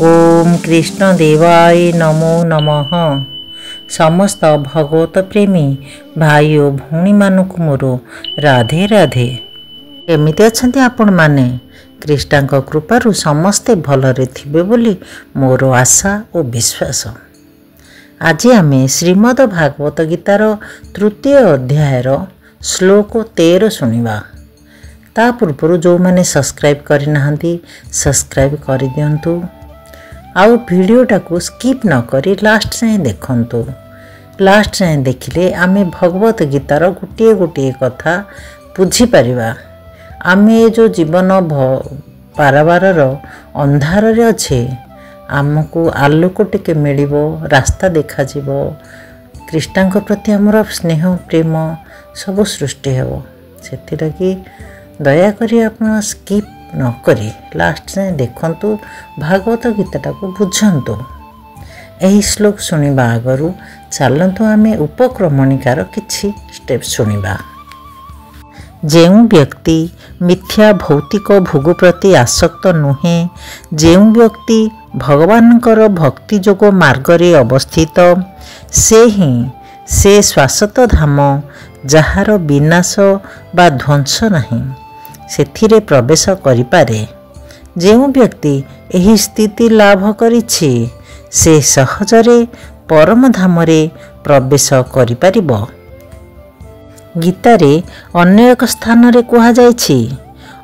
ओम कृष्ण देवाय नमो नमः। समस्त भगवत प्रेमी भाई और भौणी मानक मोर राधे राधे। केमिति अछंती आपण माने? कृष्णांक कृपारु समस्ते भलरे थिबे बोली मोर आशा और विश्वास। आज आमे श्रीमद् भागवत गीतार तृतीय अध्यायर श्लोक 13 शुणिबा। ता पूर्व जो मैंने सब्सक्राइब करना सब्सक्राइब कर दिंतु आउ वीडियोटा को स्किप न करी लास्ट जाए देखंतु। लास्ट जाए देखिले आमे भगवत गीतार गोटे गोटे कथा बुझी परिबा। आमे जो जीवन पाराबारर अंधार रे अच्छे आमको आलोक टिके मिलिबो, रास्ता देखा जीवो, कृष्णांक प्रति आमर स्नेह प्रेम सब सृष्टि हेबो। सेथिर कि दया करी आपण स्किप न करी लास्ट जाए देखंतु, भागवत गीताटा को बुझंतु। एही श्लोक सुनिबा आगरु चलंतु आमे उपक्रमणिकार किछि स्टेप सुनिबा। जेउ व्यक्ति मिथ्या भौतिक भोग प्रति आसक्त नुहे, जेउ व्यक्ति भगवानकर भक्ति जोग मार्ग रे अवस्थित, से शाश्वत धाम जहार विनाश बा ध्वंस नहीं सेथिरे प्रवेश करिपारे। जेउ व्यक्ति एही स्थिति लाभ करिछि से सहजरे परम धाम रे प्रवेश करिपारिबो। गीतारे अन्य एक स्थान रे कहा जायछि,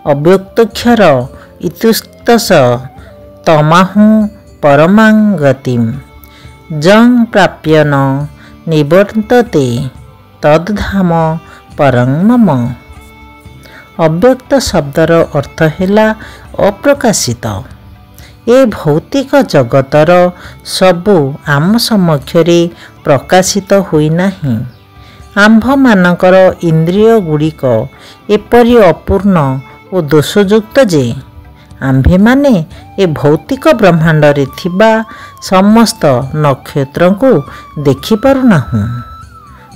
अव्यक्तक्षर इत्युक्तस तमाहु परमां गतिम जं प्राप्य न निवर्तते तद्धाम परं मम। अव्यक्त शब्दर अर्थ हैला अप्रकाशित। ए भौतिक जगतर सबु आम समक्षरे प्रकाशित होई नाही। आम्भ मानकर इंद्रिय गुड़िक एपरि अपूर्ण और दोषयुक्त जे आम्भे माने ए भौतिक ब्रह्मांड रे थिबा समस्त नक्षत्र को देखि पारु नाहु।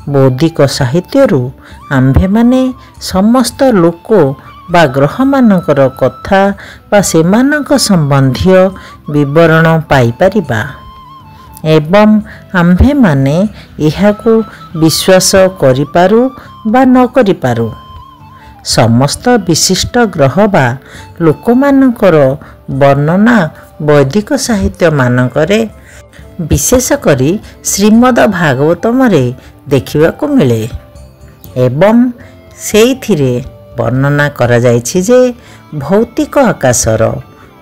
बौद्धिक साहित्यरु आम्भे माने समस्त लोक बा ग्रह मानकर कथा बा सेमानक संबंधी विवरण पाई परिबा एवं आम्भे माने एहाकु विश्वास करिपारु बा न करिपारु। समस्त विशिष्ट ग्रह बा लोकमानकर वर्णना वैदिक साहित्य मानकरे विशेष करी श्रीमद् भागवतम रे देखिबा को मिले एवं सेइथिरे वर्णना करा जायछि जे भौतिक आकाशर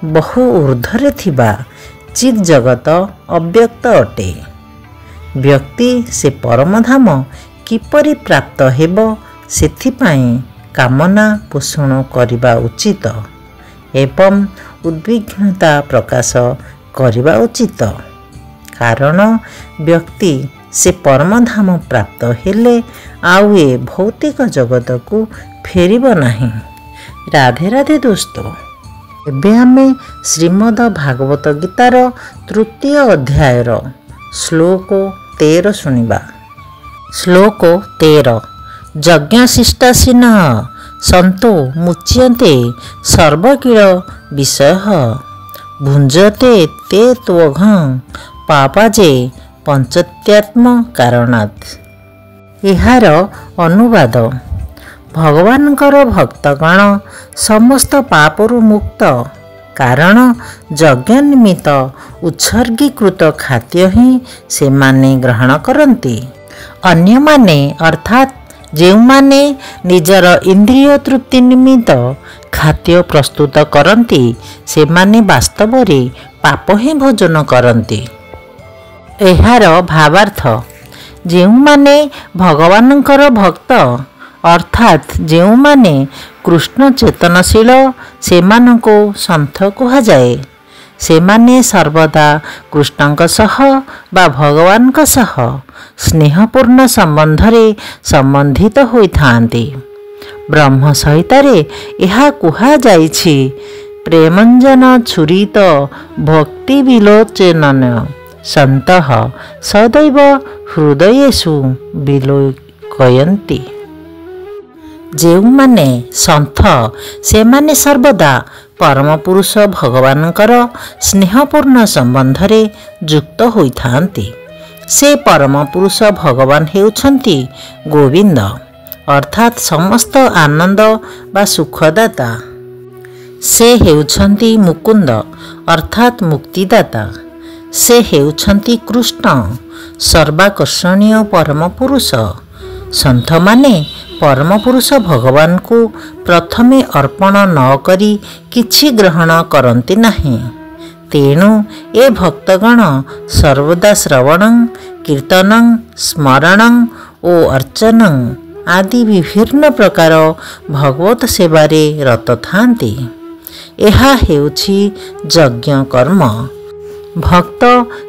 बहु ऊर्ध्वरे थिबा चित जगत अव्यक्त अटे। व्यक्ति से परमधाम किपरि प्राप्त हेबो सेथिपाई कामना पोषण करिबा उचित एवं उद्विग्नता प्रकाश करिबा उचित। कारण व्यक्ति से परमधाम प्राप्त हेले आउ ए भौतिक जगत को फेरिबो नाही। राधे राधे दोस्तों, एबे आमे श्रीमद् भागवत गीतार तृतीय अध्यायर श्लोक 13 शुणिबा। श्लोक 13 यज्ञशिष्टासीन सन्तो मुच्यन्ते सर्वकील विषयः भुञ्जते ते त्वघं पापाजे पंचत्यात्म कारणात्। एहार अनुवाद, भगवानकर भक्तगण समस्त पापरु मुक्त, कारण यज्ञ निमित्त उत्सर्गीकृत खाद्य ही से माने ग्रहण करती। अन्य माने अर्थात जे माने निजर इंद्रिय तृप्ति निमित्त खाद्य प्रस्तुत करती से माने वास्तव रे पाप ही भोजन करती। एहार भावार्थ, जे माने भगवानकर भक्त अर्थात जेउ माने कृष्ण चेतनशील सेमानको सन्थ कहा जाए। सेमाने सर्वदा कृष्णଙ୍କ सह बा भगवानଙ୍କ सह स्नेहपूर्ण संबंधरे संबंधित होइथांती। ब्रह्म संहितारे एहा कुहा जाइछि, प्रेमंजन छुरित भक्ति विलोचनन सन्तः सदैव हृदयेषु विलोकयन्ति। ଯେଉଁମାନେ ସନ୍ଥ ସେମାନେ ସର୍ବଦା ପରମ ପୁରୁଷ ଭଗବାନଙ୍କର ସ୍ନେହପୂର୍ଣ୍ଣ ସମ୍ବନ୍ଧରେ ଯୁକ୍ତ ହୋଇଥାନ୍ତି। ସେ ପରମ ପୁରୁଷ ଭଗବାନ ହେଉଛନ୍ତି ଗୋବିନ୍ଦ ଅର୍ଥାତ୍ ସମସ୍ତ ଆନନ୍ଦ ବା ସୁଖଦାତା। ସେ ହେଉଛନ୍ତି ମୁକୁନ୍ଦ ଅର୍ଥାତ୍ ମୁକ୍ତିଦାତା। ସେ ହେଉଛନ୍ତି କୃଷ୍ଣ ସର୍ବାକର୍ଷଣୀୟ ପରମ ପୁରୁଷ। ସନ୍ଥମାନେ ପରମ ପୁରୁଷ ଭଗବାନଙ୍କୁ ପ୍ରଥମେ ଅର୍ପଣ ନ କରି କିଛି ଗ୍ରହଣ କରନ୍ତି ନାହିଁ। ତେଣୁ ଏ ଭକ୍ତଗଣ ସର୍ବଦା ଶ୍ରବଣଂ କୀର୍ତ୍ତନଂ ସ୍ମରଣଂ ଓ ଅର୍ଚ୍ଚନଂ ଆଦି ବିଭିନ୍ନ ପ୍ରକାର ଭଗବତ ସେବାରେ ରତ ଥାନ୍ତି। ଏହା ହେଉଛି ଯଜ୍ଞ କର୍ମ। ଭକ୍ତ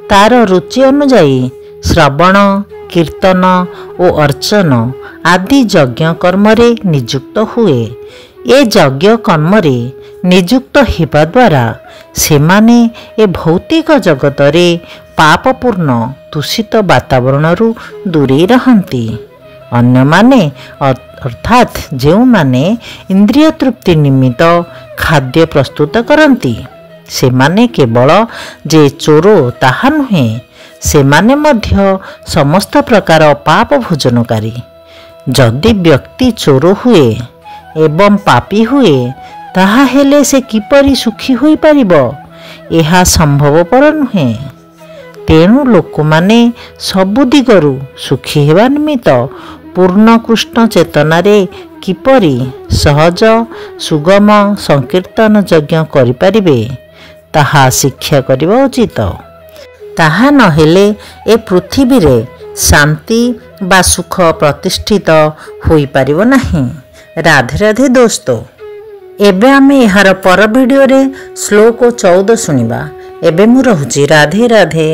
ତାର ରୁଚି ଅନୁଯାୟୀ ଶ୍ରବଣ କୀର୍ତ୍ତନ ଓ ଅର୍ଚ୍ଚନ ଆଦି ଯଜ୍ଞ କର୍ମରେ ନିଯୁକ୍ତ ହୁଏ। ଏ ଯଜ୍ଞ କର୍ମରେ ନିଯୁକ୍ତ ହେବା ଦ୍ୱାରା ସେମାନେ ଏ ଭୌତିକ ଜଗତରେ ପାପପୂର୍ଣ୍ଣ ଦୂଷିତ ବାତାବରଣରୁ ଦୂରେଇ ରହନ୍ତି। ଅନ୍ୟମାନେ ଅର୍ଥାତ୍ ଯେଉଁମାନେ ଇନ୍ଦ୍ରିୟ ତୃପ୍ତି ନିମିତ୍ତ ଖାଦ୍ୟ ପ୍ରସ୍ତୁତ କରନ୍ତି ସେମାନେ କେବଳ ଯେ ଚୋର ତାହା ନୁହେଁ, ସେମାନେ ମଧ୍ୟ ସମସ୍ତ ପ୍ରକାର ପାପ ଭୋଜନକାରୀ। ଯଦି ବ୍ୟକ୍ତି ଚୋର ହୁଏ ଏବଂ ପାପୀ ହୁଏ ତାହାହେଲେ ସେ କିପରି ସୁଖୀ ହୋଇପାରିବ? ଏହା ସମ୍ଭବପର ନୁହେଁ। ତେଣୁ ଲୋକମାନେ ସବୁ ଦିଗରୁ ସୁଖୀ ହେବା ନିମିତ୍ତ ପୂର୍ଣ୍ଣ କୃଷ୍ଣ ଚେତନାରେ କିପରି ସହଜ ସୁଗମ ସଂକୀର୍ତ୍ତନ ଯଜ୍ଞ କରିପାରିବେ ତାହା ଶିକ୍ଷା କରିବା ଉଚିତ। ତାହା ନହେଲେ ଏ ପୃଥିବୀରେ ଶାନ୍ତି ବା ସୁଖ ପ୍ରତିଷ୍ଠିତ ହୋଇପାରିବ ନାହିଁ। ରାଧେ ରାଧେ ଦୋସ୍ତ। ଏବେ ଆମେ ଏହାର ପର ଭିଡ଼ିଓରେ ଶ୍ଲୋକ 14 ଶୁଣିବା। ଏବେ ମୁଁ ରହୁଛି। ରାଧେ ରାଧେ।